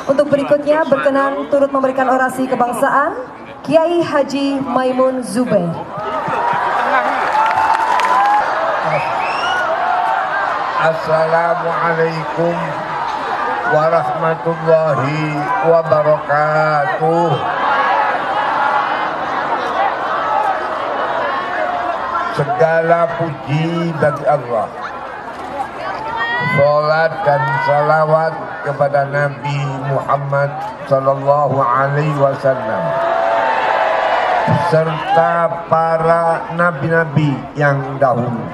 Untuk berikutnya berkenan turut memberikan orasi kebangsaan Kiai Haji Maimun Zubair. Assalamualaikum warahmatullahi wabarakatuh. Segala puji bagi Allah. Salat dan salawat kepada Nabi Muhammad sallallahu alaihi wasallam serta para nabi-nabi yang dahulu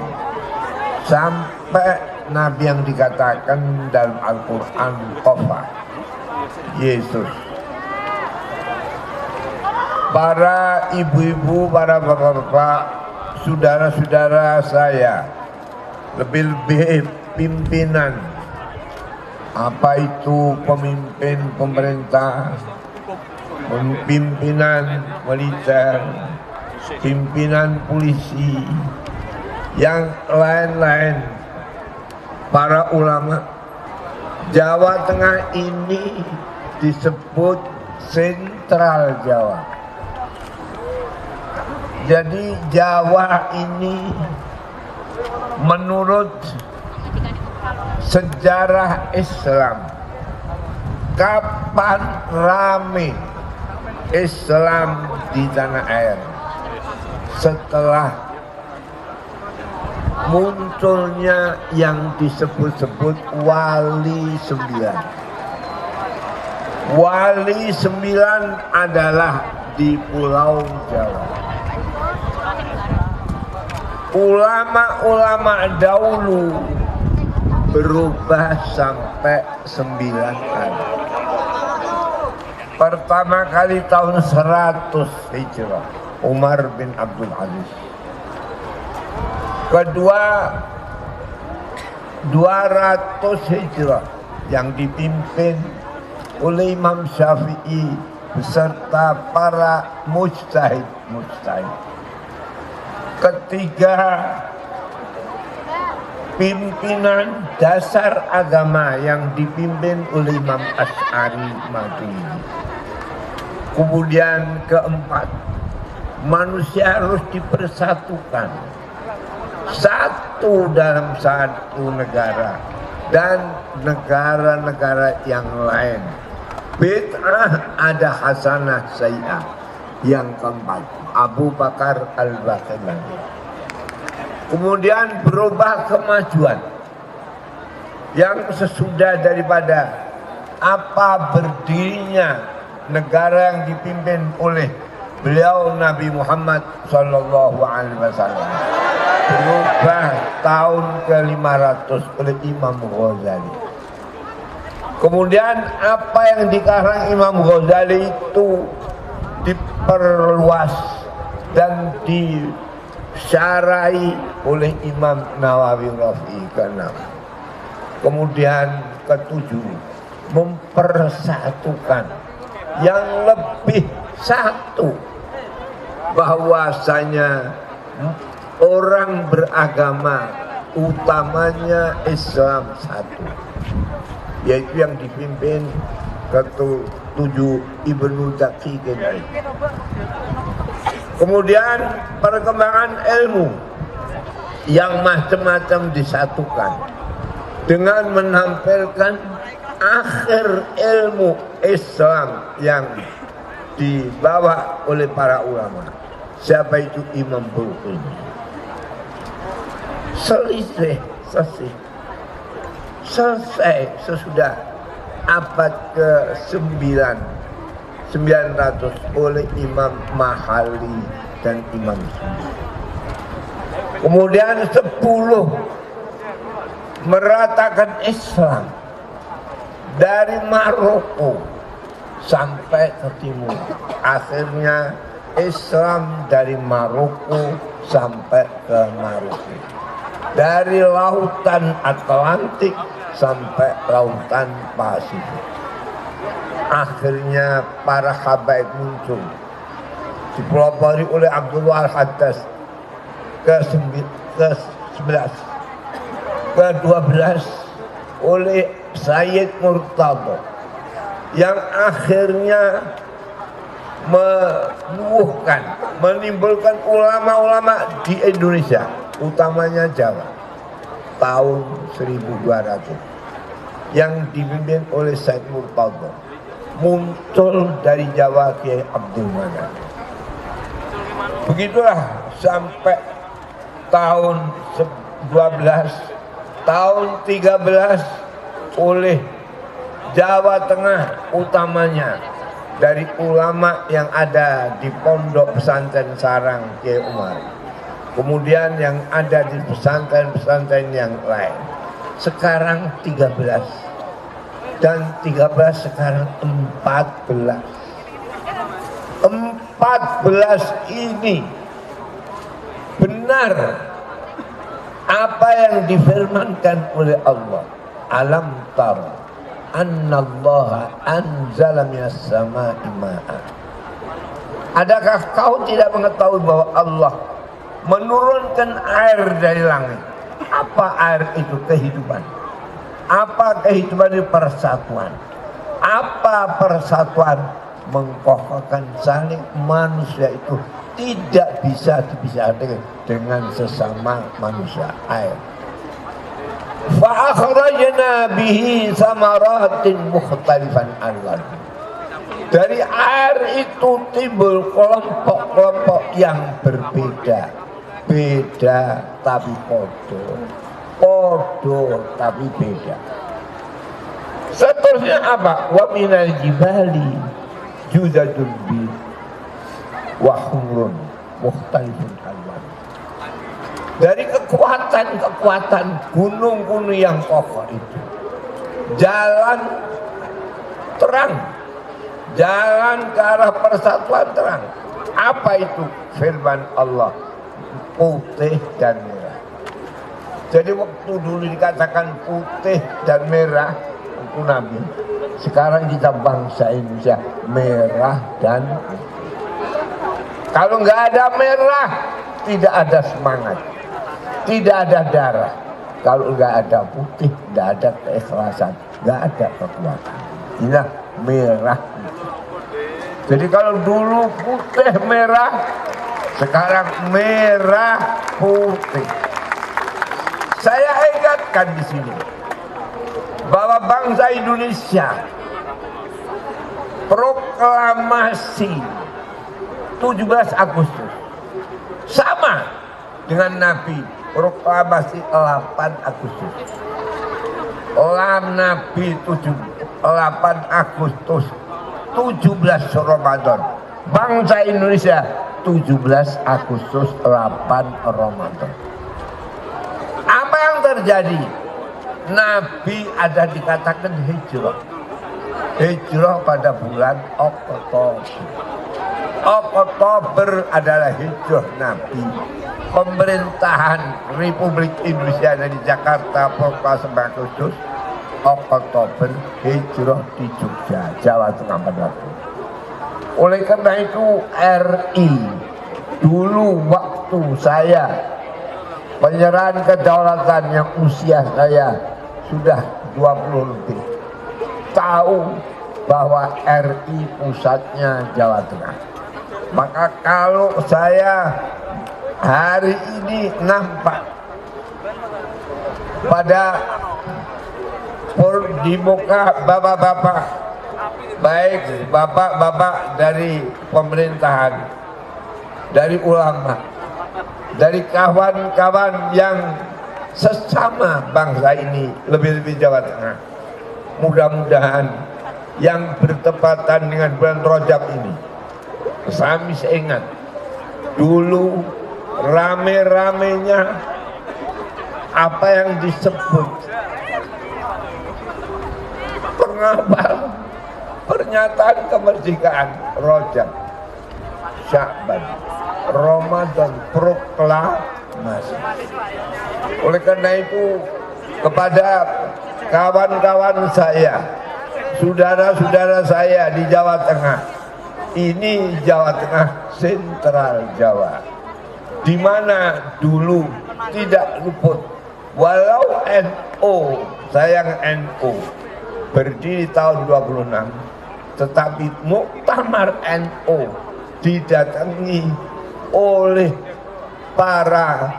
sampai nabi yang dikatakan dalam Al-Quran Qafa, Yesus. Para ibu-ibu, para bapak-bapak, saudara-saudara saya, lebih-lebih pimpinan, apa itu pemimpin pemerintah, pimpinan militer, pimpinan polisi, yang lain-lain, para ulama. Jawa Tengah ini disebut sentral Jawa. Jadi Jawa ini menurut sejarah Islam, kapan rame Islam di tanah air? Setelah munculnya yang disebut-sebut Wali Sembilan. Wali Sembilan adalah di Pulau Jawa. Ulama-ulama dahulu berubah sampai 9 kali. Pertama kali tahun 100 Hijrah, Umar bin Abdul Aziz. Kedua 200 Hijrah yang dipimpin oleh Imam Syafi'i beserta para mujtahid. Ketiga, pimpinan dasar agama yang dipimpin oleh Imam Asy'ari Maturidi. Kemudian keempat, manusia harus dipersatukan, satu dalam satu negara dan negara-negara yang lain. Bid'ah ada, hasanah sayyi'ah. Yang keempat, Abu Bakar Al-Baqillani. Kemudian berubah kemajuan yang sesudah daripada apa berdirinya negara yang dipimpin oleh beliau Nabi Muhammad sallallahu alaihi wasallam. Berubah tahun ke-500 oleh Imam Ghazali. Kemudian apa yang dikarang Imam Ghazali itu diperluas dan disyarai oleh Imam Nawawi Rafi'i ke-6. Kemudian ke-7, mempersatukan yang lebih satu, bahwasanya orang beragama utamanya Islam satu, yaitu yang dipimpin ke-7 Ibnu Daqiqin. Kemudian perkembangan ilmu yang macam-macam disatukan dengan menampilkan akhir ilmu Islam yang dibawa oleh para ulama. Siapa itu? Imam Bulqini. Selesai sesudah abad ke-9 900 oleh Imam Mahali dan Imam Suyuti. Kemudian 10 meratakan Islam dari Maroko sampai ke timur. Akhirnya Islam dari Maroko sampai ke Maroko. Dari lautan Atlantik sampai lautan Pasifik. Akhirnya para habaib muncul, dipelopori oleh Abdullah Al-Haddas ke-11, ke-12 oleh Sayyid Murtadha, yang akhirnya menimbulkan ulama-ulama di Indonesia, utamanya Jawa, tahun 1200 yang dipimpin oleh Said Murtadha. Muncul dari Jawa Kiai Abdul Manan. Begitulah sampai tahun 12, tahun 13 oleh Jawa Tengah utamanya dari ulama yang ada di Pondok Pesantren Sarang Kiai Umar. Kemudian yang ada di pesantren-pesantren yang lain. Sekarang 13. Dan 13 sekarang 14. 14 ini benar apa yang difirmankan oleh Allah. Alam tara annallaha anzala minas sama'i ma'an. Adakah kau tidak mengetahui bahwa Allah menurunkan air dari langit? Apa air itu? Kehidupan. Apa kehidupan itu? Persatuan. Apa persatuan? Mengkokohkan saling manusia itu tidak bisa dipisahkan dengan sesama manusia. Air. Fa akhrajna bihi samaratin mukhtalifan alwan. Dari air itu timbul kelompok-kelompok yang berbeda. Beda tapi podo. Podo tapi beda. Seterusnya apa? Wa minal jibali judadun bi wa humrun mukhtalifun alwan. Dari kekuatan gunung-gunung yang kokoh itu, jalan terang, jalan ke arah persatuan terang. Apa itu? Firman Allah, putih dan merah. Jadi waktu dulu dikatakan putih dan merah itu Nabi. Sekarang kita bangsa Indonesia merah dan putih. Kalau nggak ada merah, tidak ada semangat, tidak ada darah. Kalau nggak ada putih, nggak ada keikhlasan, nggak ada kekuatan. Inilah merah. Jadi kalau dulu putih merah, sekarang merah putih. Saya ingatkan di sini bahwa bangsa Indonesia proklamasi 17 Agustus sama dengan Nabi proklamasi 8 Agustus. Nabi 8 Agustus 17 Ramadan. Bangsa Indonesia 17 Agustus 8 Ramadan. Apa yang terjadi? Nabi ada dikatakan hijrah. Hijrah pada bulan Oktober. Oktober adalah hijrah Nabi. Pemerintahan Republik Indonesia dari Jakarta proklamasi Agustus. Oktober hijrah di Jogja, Jawa Tengah pada waktu. Oleh karena itu RI dulu waktu saya penyerahan kedaulatan yang usia saya sudah 20 lebih tahu bahwa RI pusatnya Jawa Tengah. Maka kalau saya hari ini nampak pada di muka bapak-bapak, baik bapak-bapak dari pemerintahan, dari ulama, dari kawan-kawan yang sesama bangsa ini, lebih-lebih Jawa Tengah. Mudah-mudahan yang bertepatan dengan bulan Rajab ini, saya masih ingat dulu rame-ramenya apa yang disebut pengabal pernyataan kemerdekaan Rajab, Sya'ban, Ramadan, proklamasi. Oleh karena itu kepada kawan-kawan saya, saudara-saudara saya di Jawa Tengah, ini Jawa Tengah sentral Jawa, di mana dulu tidak luput walau NU, sayang NU berdiri tahun 26, tetapi Muktamar NU didatangi oleh para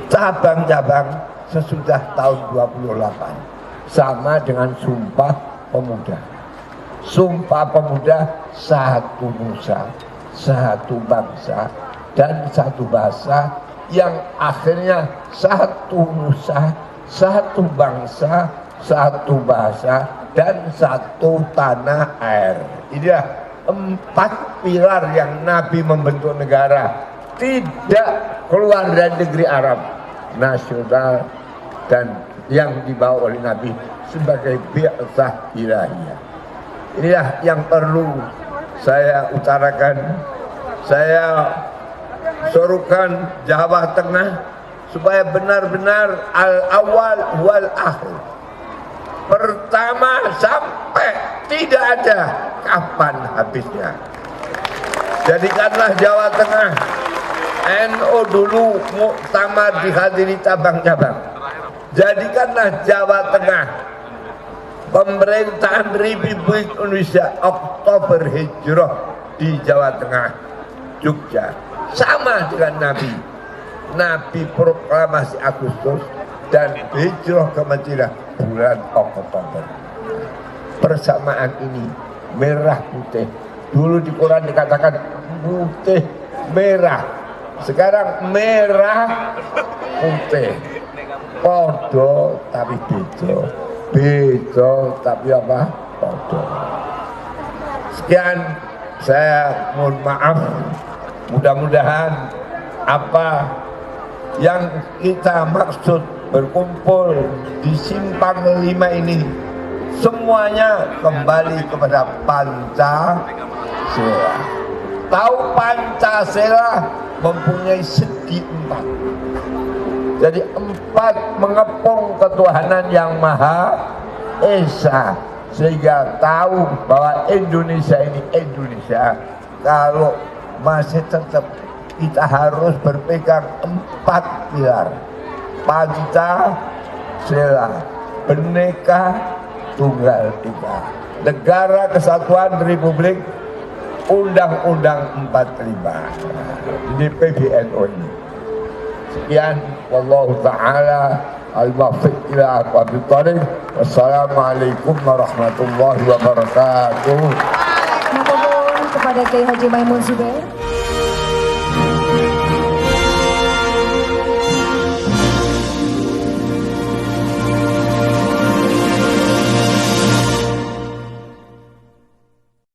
cabang-cabang sesudah tahun 28, sama dengan Sumpah Pemuda. Sumpah Pemuda, satu nusa, satu bangsa, dan satu bahasa, yang akhirnya satu nusa, satu bangsa, satu bahasa, dan satu tanah air. Inilah 4 pilar yang Nabi membentuk negara, tidak keluar dari negeri Arab, nasional, dan yang dibawa oleh Nabi sebagai bi'tsah ilahiyah. Inilah yang perlu saya utarakan. Saya suruhkan Jawa Tengah supaya benar-benar al-awal wal akhir, pertama sampai tidak ada kapan habisnya. Jadikanlah Jawa Tengah NU dulu muktamar dihadiri cabang-cabang. Jadikanlah Jawa Tengah pemerintahan Republik Indonesia Oktober Hijrah di Jawa Tengah, Jogja, sama dengan Nabi. Nabi proklamasi Agustus dan hijrah ke Madinah bulan Oktober. Persamaan ini merah putih. Dulu di Quran dikatakan putih merah, sekarang merah putih. Podo tapi beda, beda tapi apa? Podo. Sekian, saya mohon maaf. Mudah-mudahan apa yang kita maksud berkumpul di Simpang 5 ini semuanya kembali kepada Pancasila. Tahu Pancasila mempunyai segi 4. Jadi 4 mengepung ketuhanan yang Maha Esa, sehingga tahu bahwa Indonesia ini Indonesia. Kalau masih tetap kita harus berpegang 4 pilar: Pancasila, Bhinneka Tunggal Ika, Negara Kesatuan Republik, Undang-Undang 45, di PBNU ini. Sekian, wallahu ta'ala al-muwaffiq ila aqwamit thoriq. Wassalamualaikum warahmatullahi wabarakatuh. Matur nuwun kepada Kiai Haji Maimun Zubair.